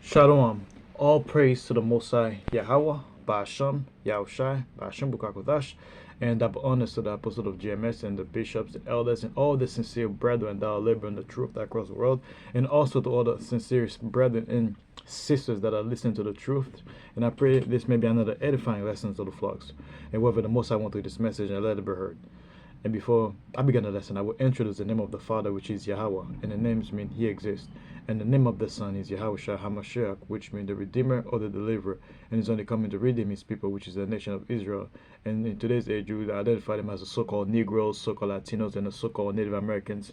Shalom. All praise to the Most High Yahweh, Ba'ashem, Yahushai, Ba'ashem Bukakodash, and double honors to the apostle of GMS and the bishops, the elders, and all the sincere brethren that are laboring the truth across the world, and also to all the sincere brethren and sisters that are listening to the truth. And I pray this may be another edifying lesson to the flocks. And whether the Most High want to this message and let it be heard. And before I begin the lesson, I will introduce the name of the Father, which is Yahweh, and the names mean He exists. And the name of the Son is Yahushua HaMashiach, which means the Redeemer or the Deliverer, and is only coming to redeem His people, which is the nation of Israel. And in today's age, you would identify them as the so-called Negroes, so-called Latinos, and the so-called Native Americans,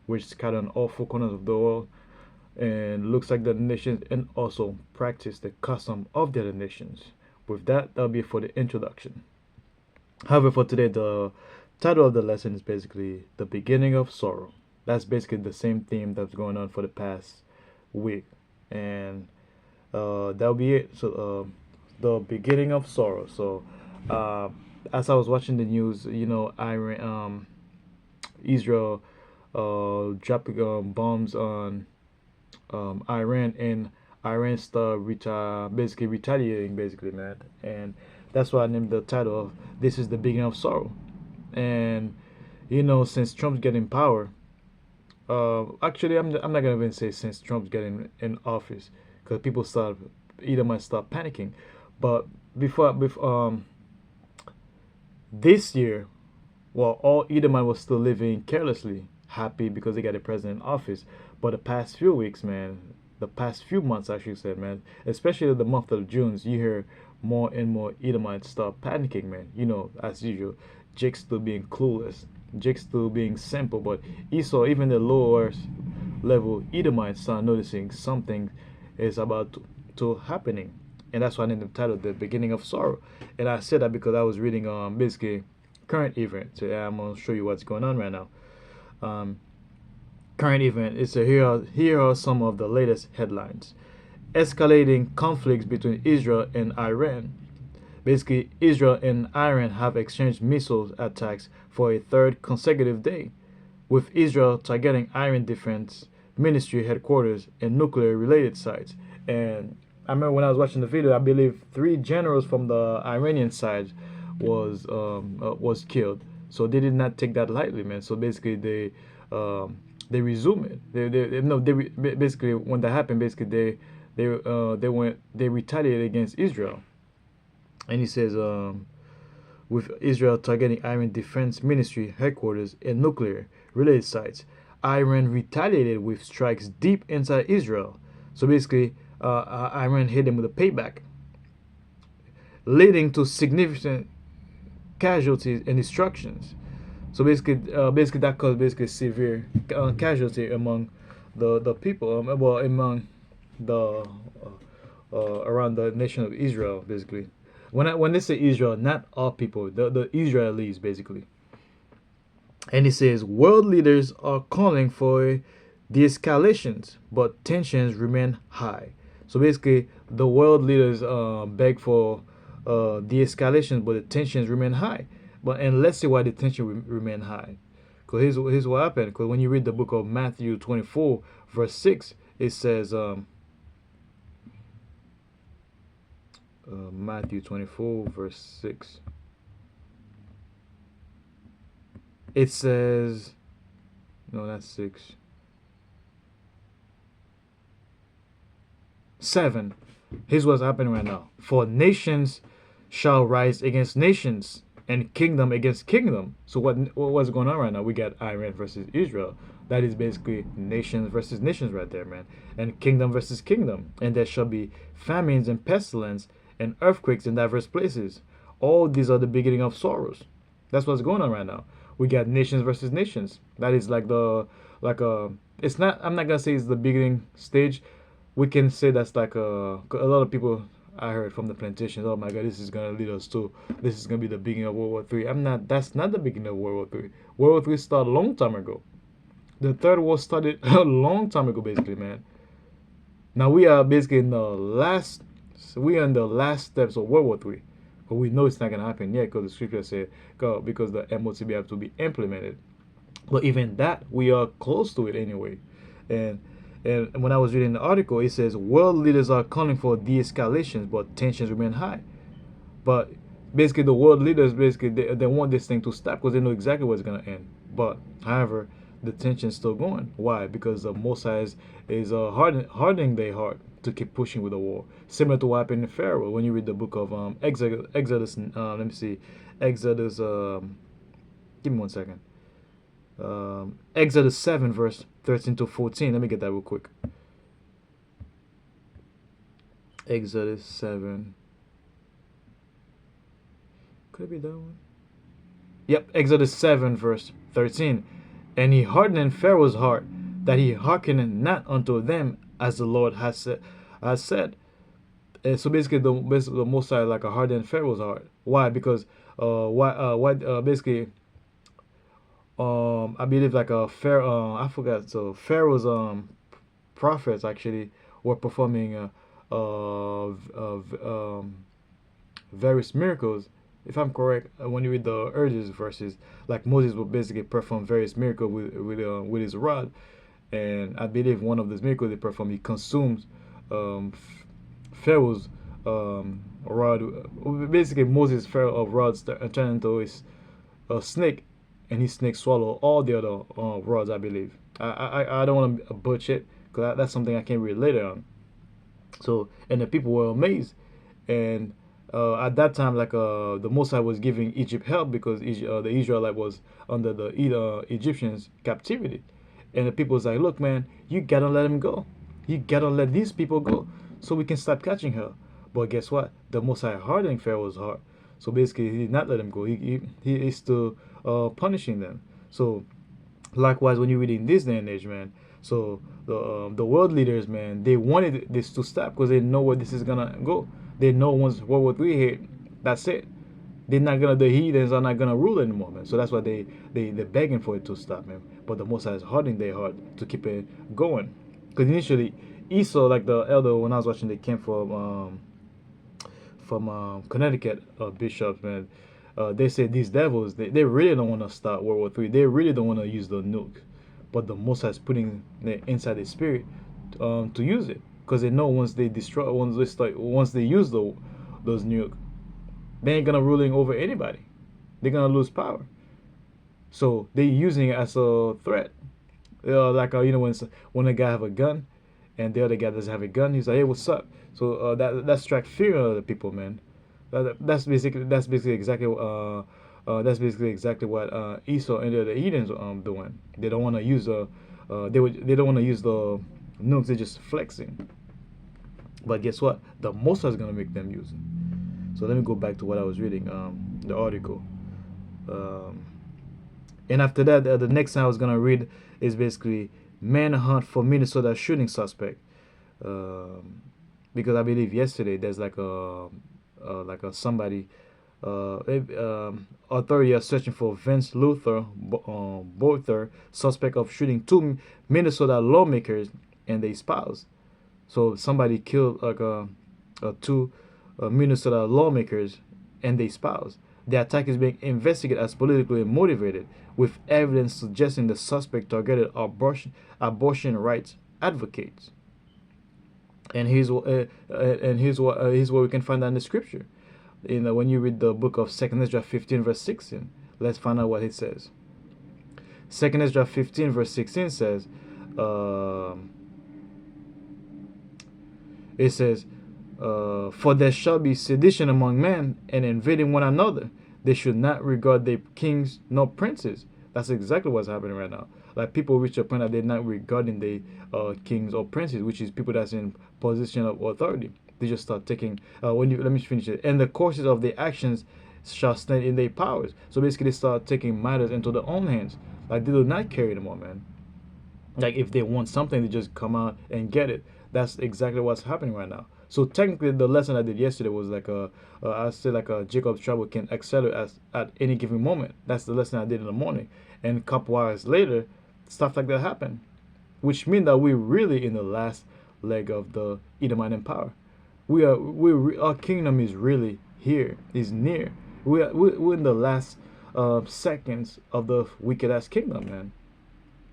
which scatter on all four corners of the world, and looks like the nations, and also practice the custom of the other nations. With that, that'll be for the introduction. However, for today, the title of the lesson is basically The Beginning of Sorrow. That's basically the same theme that's going on for the past week. And that'll be it. So, The Beginning of Sorrow. So, as I was watching the news, Israel dropping bombs on Iran, and Iran started basically retaliating, basically, man. And that's why I named the title of This is the Beginning of Sorrow. And since Trump's getting power, actually I'm not gonna even say since Trump's getting in office, because either might start panicking. But before this year, well, all Edomite was still living carelessly, happy because they got a president in office. But the past few weeks, man, the past few months, I should say, man, especially the month of June, you hear more and more Edomites start panicking, man. As usual, Jake still being clueless, Jake still being simple, but Esau, even the lower level Edomites, start noticing something is about to happening. And that's why I named the title The Beginning of Sorrow. And I said that because I was reading basically current event. So yeah, I'm gonna show you what's going on right now. Current event is here are some of the latest headlines. Escalating conflicts between Israel and Iran. Basically, Israel and Iran have exchanged missile attacks for a third consecutive day, with Israel targeting Iran Defense Ministry headquarters and nuclear-related sites. And I remember when I was watching the video, I believe 3 generals from the Iranian side was killed. So they did not take that lightly, man. So basically, they resume it. Basically when that happened, basically they retaliated against Israel. And he says, with Israel targeting Iran Defense Ministry headquarters and nuclear-related sites, Iran retaliated with strikes deep inside Israel. So basically, Iran hit them with a payback, leading to significant casualties and destructions. So basically that caused basically severe casualty among the people, among the around the nation of Israel, basically. When they say Israel, not all people, the Israelis, basically. And he says world leaders are calling for de-escalations, but tensions remain high. So basically, the world leaders beg for de-escalation, but the tensions remain high. And let's see why the tension remain high. Because here's what happened. Because when you read the book of Matthew 24, verse 6, it says, Matthew 24, verse 6. It says, no, that's 6. 7. Here's what's happening right now. For nations shall rise against nations, and kingdom against kingdom. So what's going on right now? We got Iran versus Israel. That is basically nations versus nations right there, man. And kingdom versus kingdom. And there shall be famines and pestilence and earthquakes in diverse places. All these are the beginning of sorrows. That's what's going on right now. We got nations versus nations. That is it's not, I'm not gonna say it's the beginning stage. We can say that's like a lot of people I heard from the plantations, oh my God, this is gonna lead us to, this is gonna be the beginning of World War III. That's not the beginning of World War III. World War III started a long time ago. The Third War started a long time ago, basically, man. Now we are basically in the last steps of World War III. But we know it's not gonna happen yet, because the scripture said, because the MOTB have to be implemented. But even that, we are close to it anyway. And And when I was reading the article, it says world leaders are calling for de-escalations, but tensions remain high. But basically, the world leaders basically they want this thing to stop because they know exactly what's gonna end. But however, the tension's still going. Why? Because the Mosai is hardening their heart to keep pushing with the war. Similar to what happened in Pharaoh when you read the book of Exodus. Let me see, Exodus. Give me 1 second. Exodus 7 verse 13 to 14. Let me get that real quick. Exodus 7. Could it be that one? Yep, Exodus 7 verse 13. And he hardened Pharaoh's heart, that he hearkened not unto them as the Lord has said. And so basically, the Most High like a hardened Pharaoh's heart. Why? Because basically I believe like a Pharaoh, I forgot. So Pharaoh's prophets actually were performing various miracles. If I'm correct, when you read the earliest verses, like Moses will basically perform various miracles with his rod, and I believe one of those miracles they perform, he consumes Pharaoh's rod. Basically, Moses' Pharaoh rods turned into a snake, and his snake swallow all the other rods. I believe. I don't want to butcher it because that's something I can read later on. So and the people were amazed, and at that time, like the Mosai was giving Egypt help because the Israelite was under the Egyptians' captivity, and the people was like, "Look, man, you gotta let him go. You gotta let these people go, so we can stop catching her." But guess what? The Mosai hardening Pharaoh's heart, so basically he did not let him go. He is still punishing them. So likewise, when you're reading this day and age, man, so the world leaders, man, they wanted this to stop because they know where this is gonna go. They know once World War III hit, that's it. The heathens are not gonna rule anymore, man. So that's why they're begging for it to stop, man. But the Most High is hardening their heart to keep it going. Because initially, Esau, like the elder, when I was watching, they came from Connecticut bishops, man. They said these devils, they really don't want to start World War III. They really don't want to use the nuke, but the Most High is putting it inside their spirit to use it because they know once they destroy, once they use those nuke, they ain't gonna ruling over anybody. They're gonna lose power. So they're using it as a threat. Like when a guy have a gun, and the other guy doesn't have a gun, he's like, "Hey, what's up?" So that strike fear of the people, man. That's basically exactly what Esau and the Edens doing. They don't want to use they don't want to use the nukes. They're just flexing. But guess what? The Most is gonna make them use it. So let me go back to what I was reading, the article. Um, and after that, the next thing I was gonna read is basically manhunt for Minnesota shooting suspect. Because I believe yesterday there's like a somebody authority are searching for Vince Luther Bother, suspect of shooting two Minnesota lawmakers and their spouse. So somebody killed like two Minnesota lawmakers and their spouse. The attack is being investigated as politically motivated, with evidence suggesting the suspect targeted abortion rights advocates. And here's what we can find out in the scripture. When you read the book of 2 Ezra 15 verse 16, let's find out what it says. 2 Ezra 15 verse 16 says, it says, for there shall be sedition among men, and invading one another. They should not regard their kings nor princes. That's exactly what's happening right now. Like people reach a point that they're not regarding the kings or princes, which is people that's in position of authority. They just start taking. Let me finish it. And the courses of their actions shall stand in their powers. So basically, they start taking matters into their own hands. Like they do not care anymore, man. Like if they want something, they just come out and get it. That's exactly what's happening right now. So technically, the lesson I did yesterday was like I said like a Jacob's trouble can accelerate at any given moment. That's the lesson I did in the morning. And a couple hours later, stuff like that happened, which means that we're really in the last leg of the Edomite Empire. Our kingdom is really here, is near. We're in the last seconds of the wicked ass kingdom, man.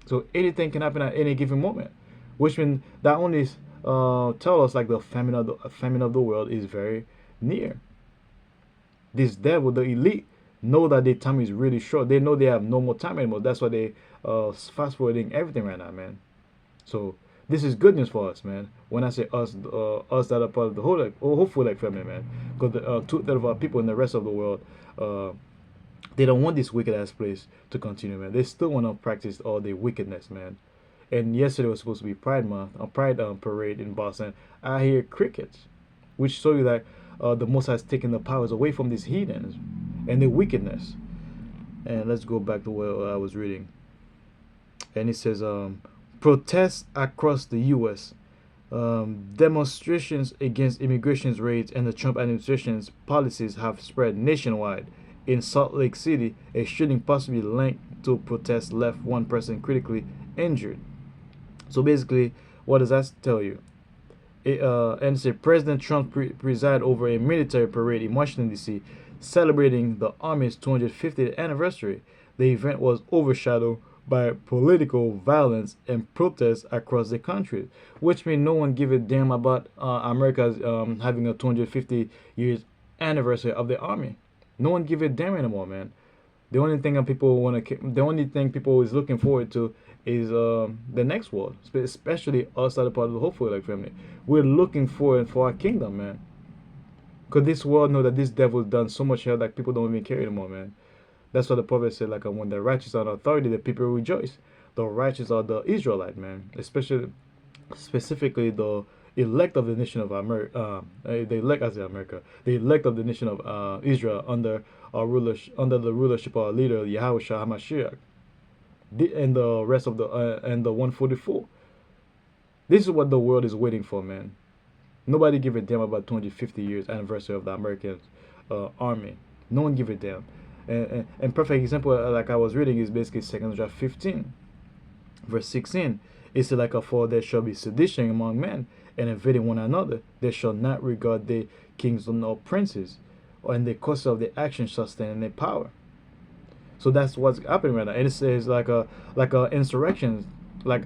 So anything can happen at any given moment. which means that only tell us like the famine of the world is very near. This devil, the elite, know that their time is really short. They know they have no more time anymore. That's why they fast forwarding everything right now, man. So this is good news for us, man. When I say us, us that are part of the whole, like, hopeful like family, man, because the two-thirds of our people in the rest of the world, uh, they don't want this wicked ass place to continue, man. They still want to practice all the wickedness, man. And yesterday was supposed to be Pride Month, a Pride parade in Boston. I hear crickets, which show you that the Most has taken the powers away from these heathens and the wickedness. And let's go back to what I was reading. And it says, protests across the U.S. Demonstrations against immigration raids and the Trump administration's policies have spread nationwide. In Salt Lake City, a shooting possibly linked to protests left one person critically injured. So basically, what does that tell you? And say President Trump presided over a military parade in Washington D.C. celebrating the Army's 250th anniversary. The event was overshadowed by political violence and protests across the country, which means no one give a damn about America's having a 250 years anniversary of the Army. No one give a damn anymore, man. The only thing people is looking forward to is the next world, especially us that are part of the hopeful like family. We're looking forward for our kingdom, man. Cause this world know that this devil done so much hell that people don't even care anymore, man. That's what the prophet said. Like when the righteous are in authority, the people rejoice. The righteous are the Israelite, man. Especially, specifically the elect of the nation of America. The elect, as in America, the elect of the nation of Israel under our under the rulership of our leader Yahushua Hamashiach, and the rest of the and the 144. This is what the world is waiting for, man. Nobody give a damn about 250 years anniversary of the American army. No one give a damn. And perfect example, like I was reading, is basically 2 John 15, verse 16. It's like a for there shall be sedition among men, and invading one another. They shall not regard the kings nor princes, or in the course of the action shall stand in their power. So that's what's happening right now. And it says like a insurrection, like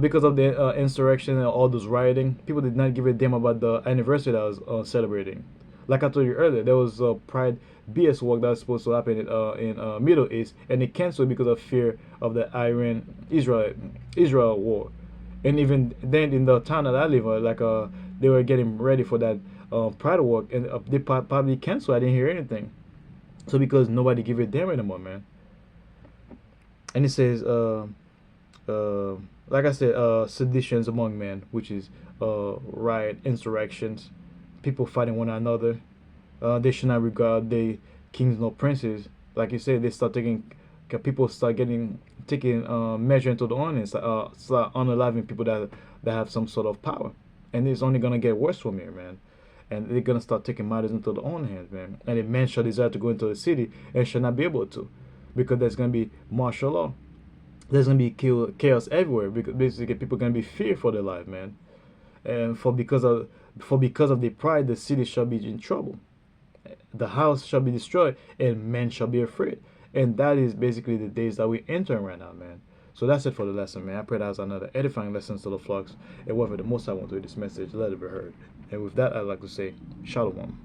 because of the insurrection and all those rioting, people did not give a damn about the anniversary that was celebrating. Like I told you earlier, there was a Pride BS work that was supposed to happen in Middle East, and it canceled because of fear of the Iran Israel war. And even then, in the town that I live in, like they were getting ready for that Pride work, and they probably canceled. I didn't hear anything. So because nobody give a damn anymore, man. And it says, like I said, seditions among men, which is riot, insurrections, people fighting one another. They should not regard the kings nor princes. Like you said, they start taking, people start taking measure into the own and start unaliving people that have some sort of power, and it's only gonna get worse from here, man. And they're gonna start taking matters into their own hands, man. And a man shall desire to go into the city and shall not be able to, because there's gonna be martial law. There's gonna be chaos everywhere, because basically people are gonna be feared for their life, man. And because of the pride, the city shall be in trouble. The house shall be destroyed, and men shall be afraid. And that is basically the days that we're entering right now, man. So that's it for the lesson, man. I pray that was another edifying lesson to the flocks. And whatever the most I want to do this message, let it be heard. And with that, I'd like to say, Shalom.